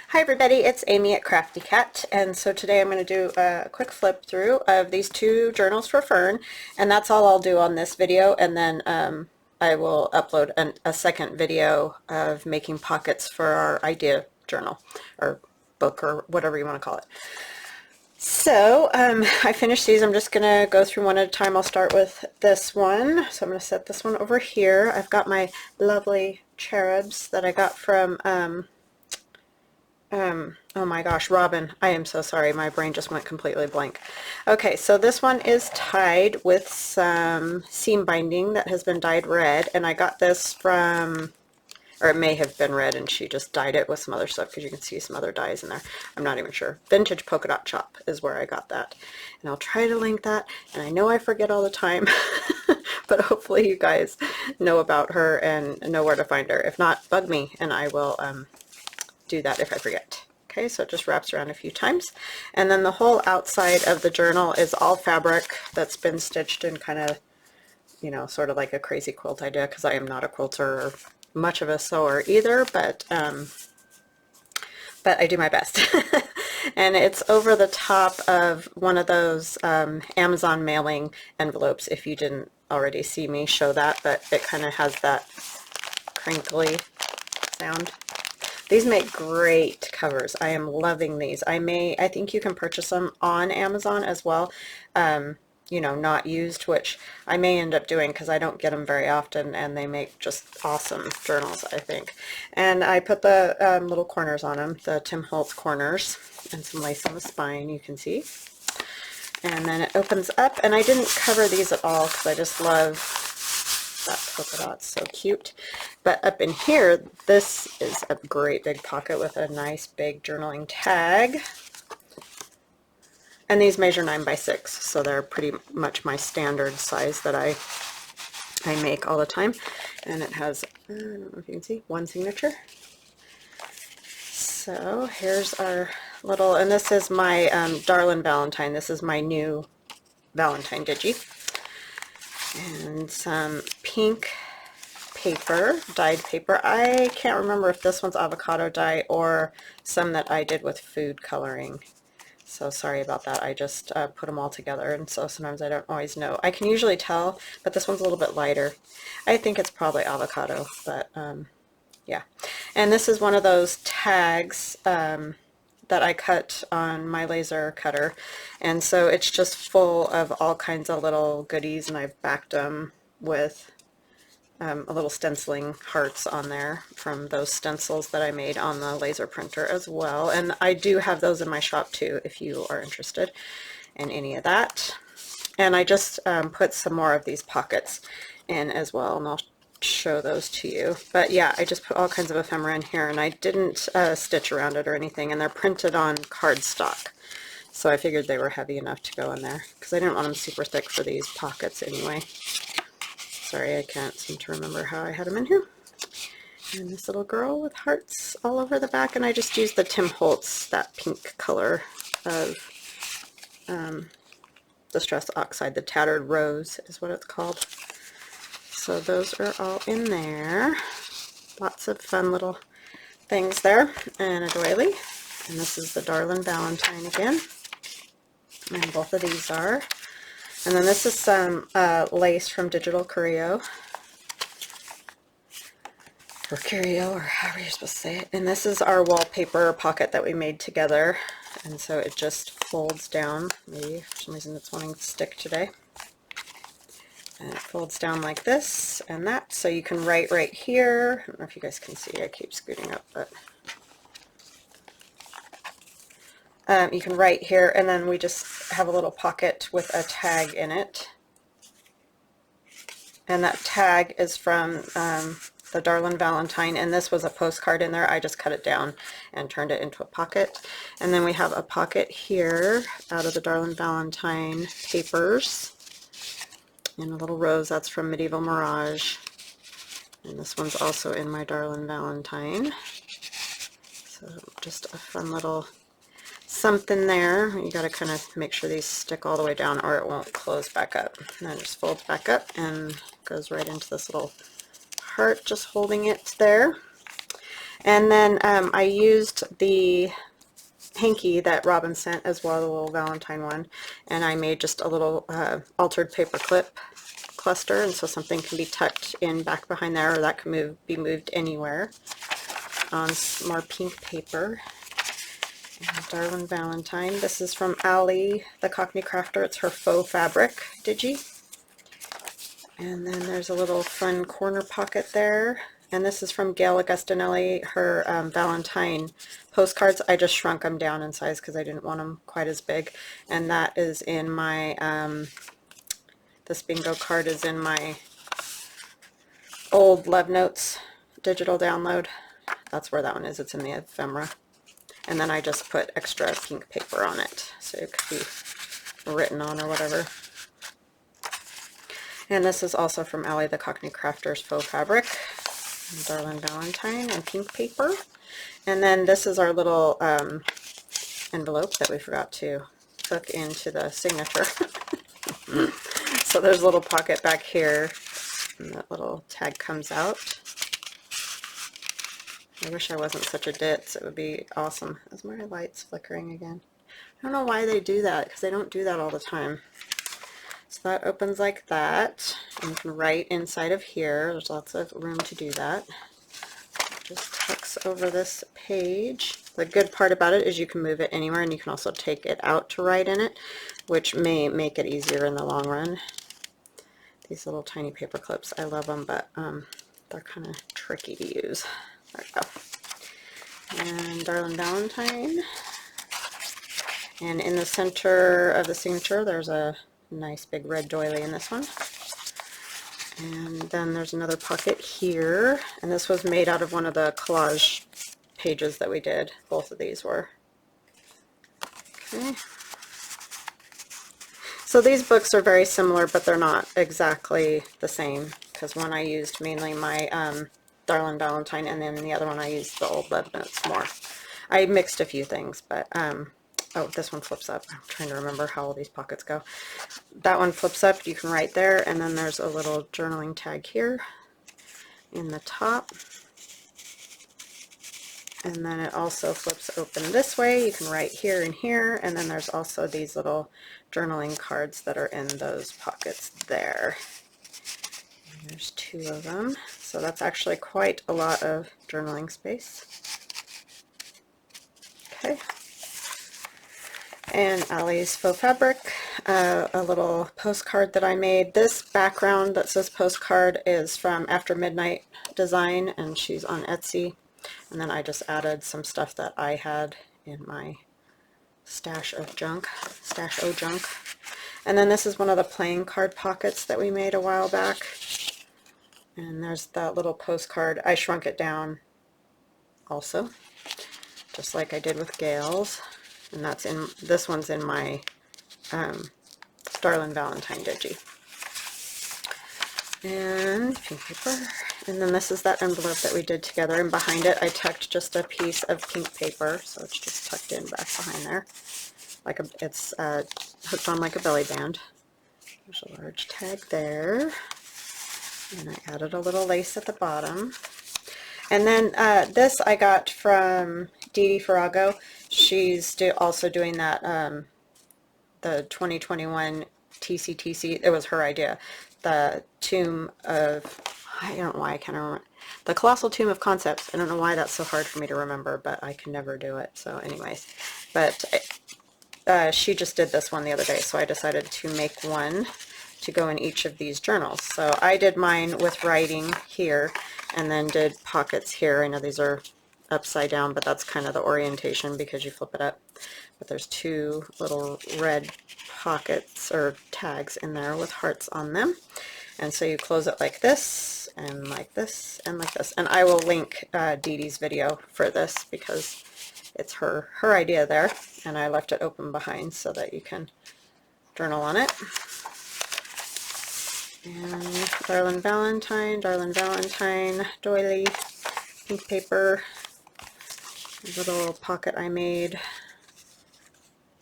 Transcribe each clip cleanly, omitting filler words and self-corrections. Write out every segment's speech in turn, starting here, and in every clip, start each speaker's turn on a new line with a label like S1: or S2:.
S1: Hi everybody, it's Amy at Crafty Cat, and so today I'm going to do a quick flip through of these two journals for Fern, and that's all I'll do on this video, and then I will upload a second video of making pockets for our idea journal, or book, or whatever you want to call it. So I finished these. I'm just going to go through one at a time. I'll start with this one. So I'm going to set this one over here. I've got my lovely cherubs that I got from oh my gosh, Robin, I am so sorry. My brain just went completely blank. Okay, so this one is tied with some seam binding that has been dyed red, and I got this from, or it may have been red and she just dyed it with some other stuff because you can see some other dyes in there. I'm not even sure. Vintage Polka Dot Shop is where I got that. And I'll try to link that, and I know I forget all the time, but hopefully you guys know about her and know where to find her. If not, bug me and I will do that if I forget. Okay, so it just wraps around a few times, and then the whole outside of the journal is all fabric that's been stitched in kind of, you know, sort of like a crazy quilt idea, because I am not a quilter or much of a sewer either, but I do my best. And it's over the top of one of those Amazon mailing envelopes. If you didn't already see me show that, but it kind of has that crinkly sound. These make great covers. I am loving these. I think you can purchase them on Amazon as well, you know, not used, which I may end up doing because I don't get them very often, and they make just awesome journals, I think. And I put the little corners on them, the Tim Holtz corners, and some lace on the spine, you can see. And then it opens up, and I didn't cover these at all because I just love that polka dot, so cute. But up in here, this is a great big pocket with a nice big journaling tag, and these measure 9 by 6, so they're pretty much my standard size that I make all the time. And it has, I don't know if you can see, one signature. So here's our little, and this is my Darlin Valentine. This is my new Valentine Digi. And some pink paper, dyed paper. I can't remember if this one's avocado dye or some that I did with food coloring. So sorry about that. I just put them all together, and so sometimes I don't always know. I can usually tell, but this one's a little bit lighter. I think it's probably avocado, but yeah. And this is one of those tags that I cut on my laser cutter, and so it's just full of all kinds of little goodies, and I've backed them with a little stenciling hearts on there from those stencils that I made on the laser printer as well. And I do have those in my shop too if you are interested in any of that. And I just put some more of these pockets in as well, and I'll show those to you. But yeah, I just put all kinds of ephemera in here, and I didn't stitch around it or anything, and they're printed on cardstock, so I figured they were heavy enough to go in there because I didn't want them super thick for these pockets anyway. Sorry, I can't seem to remember how I had them in here. And this little girl with hearts all over the back, and I just used the Tim Holtz, that pink color of Distress Oxide, the Tattered Rose is what it's called. So those are all in there. Lots of fun little things there, and a doily. And this is the Darlin Valentine again. And both of these are. And then this is some lace from Digital Curio. Or Curio, or however you're supposed to say it. And this is our wallpaper pocket that we made together. And so it just folds down. Maybe for some reason it's wanting to stick today. And it folds down like this and that, so you can write right here. I don't know if you guys can see, I keep scooting up, but you can write here, and then we just have a little pocket with a tag in it. And that tag is from the Darlin Valentine, and this was a postcard in there. I just cut it down and turned it into a pocket. And then we have a pocket here out of the Darlin Valentine papers. And a little rose, that's from Medieval Mirage. And this one's also in my Darlin Valentine. So just a fun little something there. You got to kind of make sure these stick all the way down or it won't close back up. And then it just folds back up and goes right into this little heart, just holding it there. And then I used the hanky that Robin sent as well, the little Valentine one, and I made just a little altered paper clip cluster, and so something can be tucked in back behind there, or that can be moved anywhere on more pink paper. And Darlin Valentine. This is from Allie, the Cockney Crafter. It's her Faux Fabric Digi. And then there's a little fun corner pocket there. And this is from Gail Augustinelli, her Valentine postcards. I just shrunk them down in size because I didn't want them quite as big. And that is in my, this bingo card is in my old Love Notes digital download. That's where that one is. It's in the ephemera. And then I just put extra pink paper on it, so it could be written on or whatever. And this is also from Allie the Cockney Crafter's Faux Fabric, and Darlin Valentine, and pink paper. And then this is our little envelope that we forgot to hook into the signature. So there's a little pocket back here, and that little tag comes out. I wish I wasn't such a ditz. It would be awesome. Is my lights flickering again? I don't know why they do that, because they don't do that all the time. So that opens like that, and you can write inside of here. There's lots of room to do that. Just tucks over this page. The good part about it is you can move it anywhere, and you can also take it out to write in it, which may make it easier in the long run. These little tiny paper clips, I love them, but they're kind of tricky to use. There we go. And Darlin Valentine. And in the center of the signature, there's a nice big red doily in this one. And then there's another pocket here. And this was made out of one of the collage pages that we did. Both of these were. Okay. So these books are very similar, but they're not exactly the same, because one I used mainly my Darlin Valentine, and then the other one I used the old Love Notes more. I mixed a few things, but oh, this one flips up. I'm trying to remember how all these pockets go. That one flips up, you can write there, and then there's a little journaling tag here in the top. And then it also flips open this way. You can write here and here, and then there's also these little journaling cards that are in those pockets there. And there's two of them. So that's actually quite a lot of journaling space. Okay. And Allie's Faux Fabric, a little postcard that I made. This background that says postcard is from After Midnight Design, and she's on Etsy. And then I just added some stuff that I had in my stash o' junk. And then this is one of the playing card pockets that we made a while back. And there's that little postcard. I shrunk it down also, just like I did with Gail's. And that's in, this one's in my Darlin Valentine Digi. And pink paper. And then this is that envelope that we did together, and behind it I tucked just a piece of pink paper, so it's just tucked in back behind there. Like it's hooked on like a belly band. There's a large tag there. And I added a little lace at the bottom. And then this I got from Dee Dee Farago. She's also doing that, the 2021 TCTC. It was her idea. The Tomb of, I don't know why I can't remember. The Colossal Tomb of Concepts. I don't know why that's so hard for me to remember, but I can never do it. So anyways, but she just did this one the other day, so I decided to make one to go in each of these journals. So I did mine with writing here, and then did pockets here. I know these are upside down, but that's kind of the orientation because you flip it up. But there's two little red pockets or tags in there with hearts on them. And so you close it like this, and like this, and like this. And I will link Dee Dee's video for this because it's her idea there. And I left it open behind so that you can journal on it. And Darlin Valentine doily, pink paper, little pocket I made.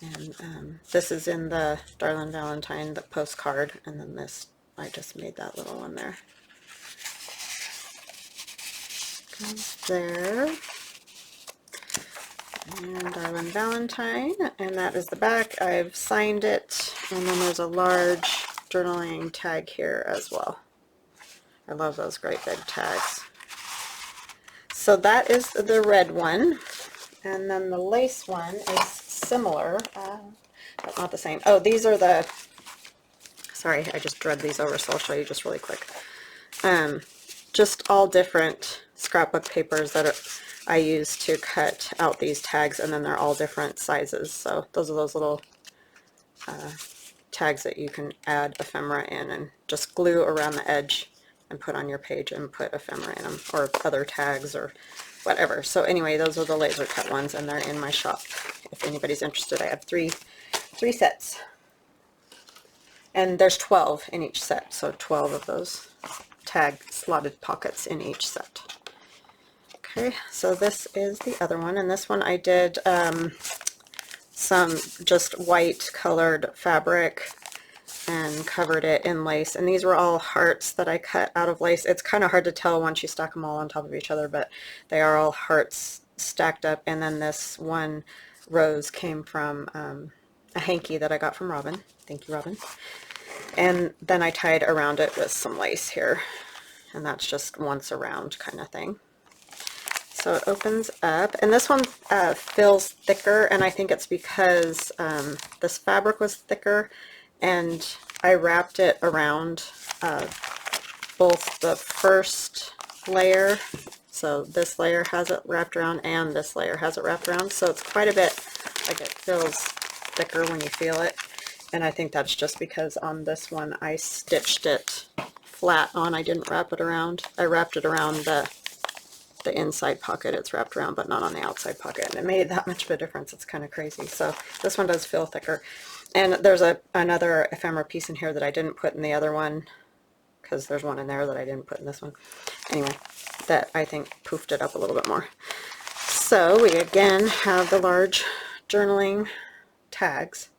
S1: And this is in the Darlin Valentine, the postcard, and then this, I just made that little one there. Goes there. And Darlin Valentine, and that is the back. I've signed it, and then there's a large journaling tag here as well. I love those great big tags. So that is the red one, and then the lace one is similar, but not the same. Oh, these are the, sorry, I just dread these over, so I'll show you just really quick. Just all different scrapbook papers that I use to cut out these tags, and then they're all different sizes. So those are those little tags that you can add ephemera in and just glue around the edge and put on your page and put ephemera in them, or other tags or whatever. So anyway, those are the laser cut ones, and they're in my shop. If anybody's interested, I have three sets. And there's 12 in each set, so 12 of those tag slotted pockets in each set. Okay, so this is the other one, and this one I did some just white colored fabric and covered it in lace, and these were all hearts that I cut out of lace. It's kind of hard to tell once you stack them all on top of each other, but they are all hearts stacked up. And then this one rose came from a hanky that I got from Robin. Thank you, Robin. And then I tied around it with some lace here, and that's just once around kind of thing. So it opens up, and this one feels thicker, and I think it's because this fabric was thicker, and I wrapped it around both the first layer, so this layer has it wrapped around, and this layer has it wrapped around, so it's quite a bit, like it feels thicker when you feel it. And I think that's just because on this one I stitched it flat on. I didn't wrap it around. I wrapped it around the inside pocket it's wrapped around, but not on the outside pocket, and it made that much of a difference. It's kind of crazy. So this one does feel thicker. And there's another ephemera piece in here that I didn't put in the other one, because there's one in there that I didn't put in this one. Anyway, that I think poofed it up a little bit more. So we again have the large journaling tags,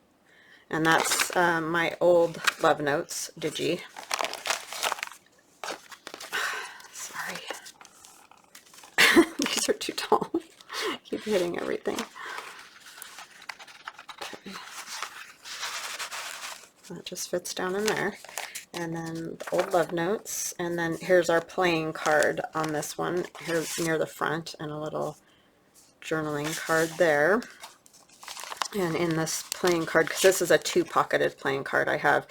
S1: and that's my old Love Notes Digi. Sorry. These are too tall. I keep hitting everything. Okay. That just fits down in there. And then the old Love Notes, and then here's our playing card on this one. Here's near the front, and a little journaling card there. And in this playing card, because this is a two-pocketed playing card, I have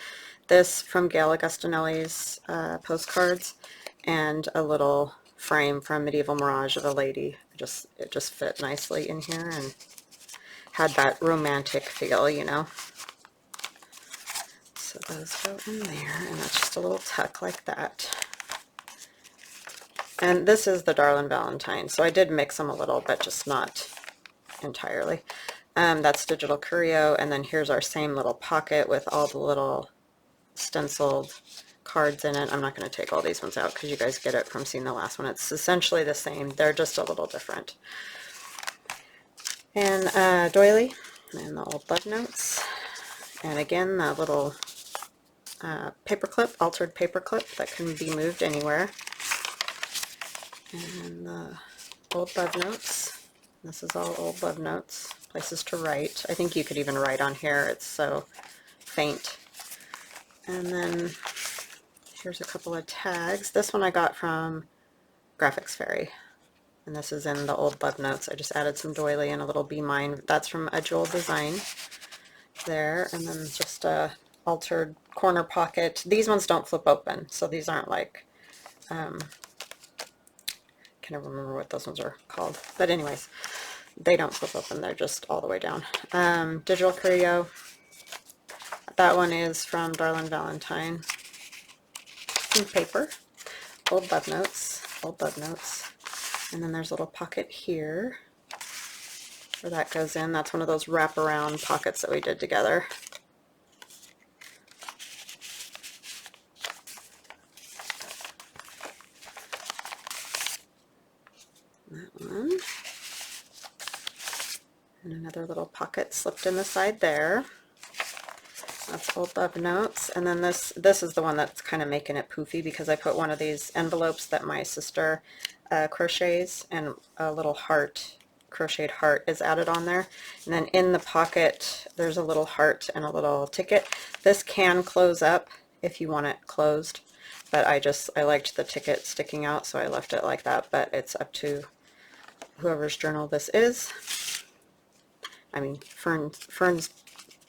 S1: this from Gail Augustinelli's postcards, and a little frame from Medieval Mirage of a lady. It just fit nicely in here and had that romantic feel, you know. So those go in there, and that's just a little tuck like that. And this is the Darlin Valentine, so I did mix them a little, but just not entirely. That's Digital Curio, and then here's our same little pocket with all the little stenciled cards in it. I'm not going to take all these ones out because you guys get it from seeing the last one. It's essentially the same. They're just a little different. And doily, and the old Love Notes, and again the little paper clip, altered paper clip that can be moved anywhere, and the old Love Notes. This is all old Love Notes, places to write. I think you could even write on here, it's so faint. And then here's a couple of tags. This one I got from Graphics Fairy, and this is in the old Love Notes. I just added some doily and a little Be Mine. That's from a Jewel Design there. And then just a altered corner pocket. These ones don't flip open, so these aren't like, can't remember what those ones are called, but anyways, they don't flip open, they're just all the way down. Digital Curio, that one is from Darlin Valentine in paper. Old Love Notes, old Love Notes. And then there's a little pocket here where that goes in. That's one of those wraparound pockets that we did together. That one. And another little pocket slipped in the side there. That's old Love Notes. And then this is the one that's kind of making it poofy because I put one of these envelopes that my sister crochets and a little heart crocheted heart is added on there. And then in the pocket, there's a little heart and a little ticket. This can close up if you want it closed, but I liked the ticket sticking out, so I left it like that, but it's up to whoever's journal this is. I mean, Fern's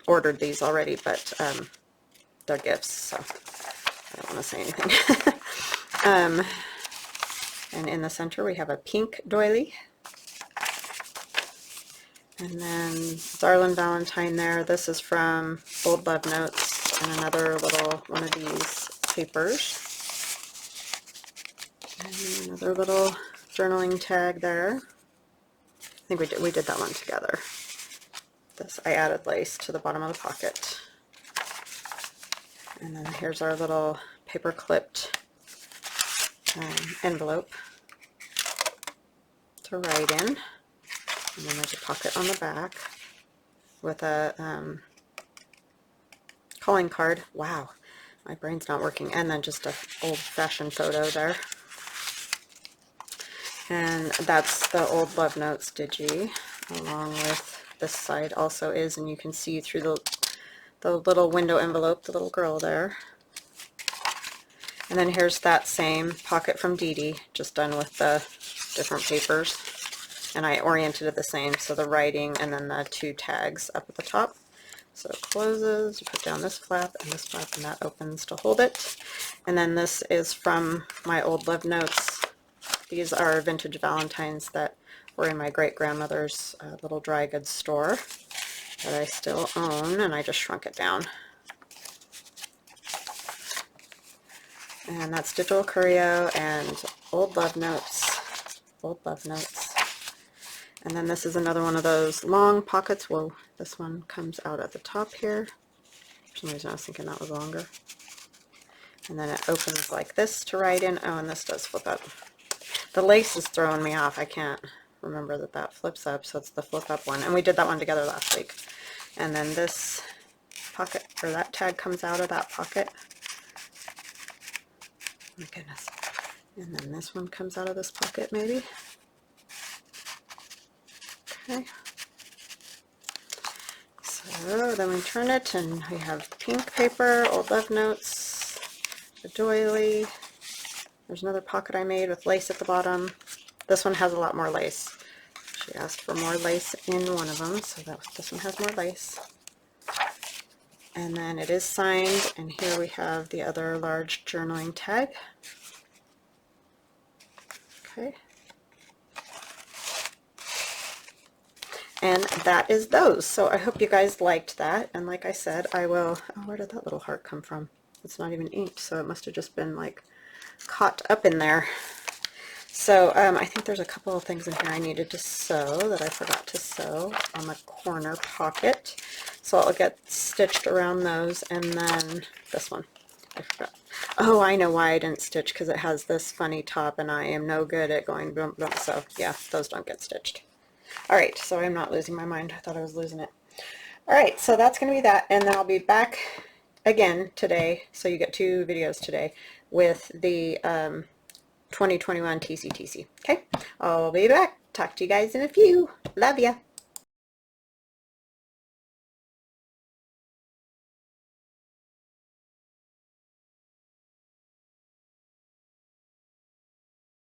S1: ordered these already, but they're gifts, so I don't want to say anything. And in the center we have a pink doily. And then Darlin Valentine there. This is from Old Love Notes, and another little one of these papers. And another little journaling tag there. I think we did that one together. This, I added lace to the bottom of the pocket. And then here's our little paper clipped envelope to write in. And then there's a pocket on the back with a calling card. Wow, my brain's not working. And then just a old-fashioned photo there. And that's the Old Love Notes Digi, along with this side also is, and you can see through the little window envelope, the little girl there. And then here's that same pocket from Dee Dee, just done with the different papers. And I oriented it the same, so the writing and then the two tags up at the top. So it closes, you put down this flap, and that opens to hold it. And then this is from my Old Love Notes. These are vintage Valentines that were in my great-grandmother's little dry goods store that I still own, and I just shrunk it down. And that's Digital Curio and Old Love Notes. Old Love Notes. And then this is another one of those long pockets. Whoa, this one comes out at the top here. For some reason I was thinking that was longer. And then it opens like this to write in. Oh, and this does flip up. The lace is throwing me off. I can't remember that flips up, so it's the flip up one. And we did that one together last week. And then this pocket, or that tag comes out of that pocket. Oh my goodness. And then this one comes out of this pocket maybe. Okay. So then we turn it and we have pink paper, Old Love Notes, a doily. There's another pocket I made with lace at the bottom. This one has a lot more lace. She asked for more lace in one of them, so this one has more lace. And then it is signed, and here we have the other large journaling tag. Okay. And that is those. So I hope you guys liked that. And like I said, I will, oh, where did that little heart come from? It's not even inked, so it must have just been like caught up in there. So I think there's a couple of things in here I needed to sew that I forgot to sew on the corner pocket. So I'll get stitched around those, and then this one. I forgot. Oh, I know why I didn't stitch, because it has this funny top, and I am no good at going boom, boom. So yeah, those don't get stitched. Alright, so I'm not losing my mind. I thought I was losing it. Alright, so that's going to be that, and then I'll be back again today, so you get 2 videos today, with the 2021 TCTC. Okay, I'll be back. Talk to you guys in a few. Love ya.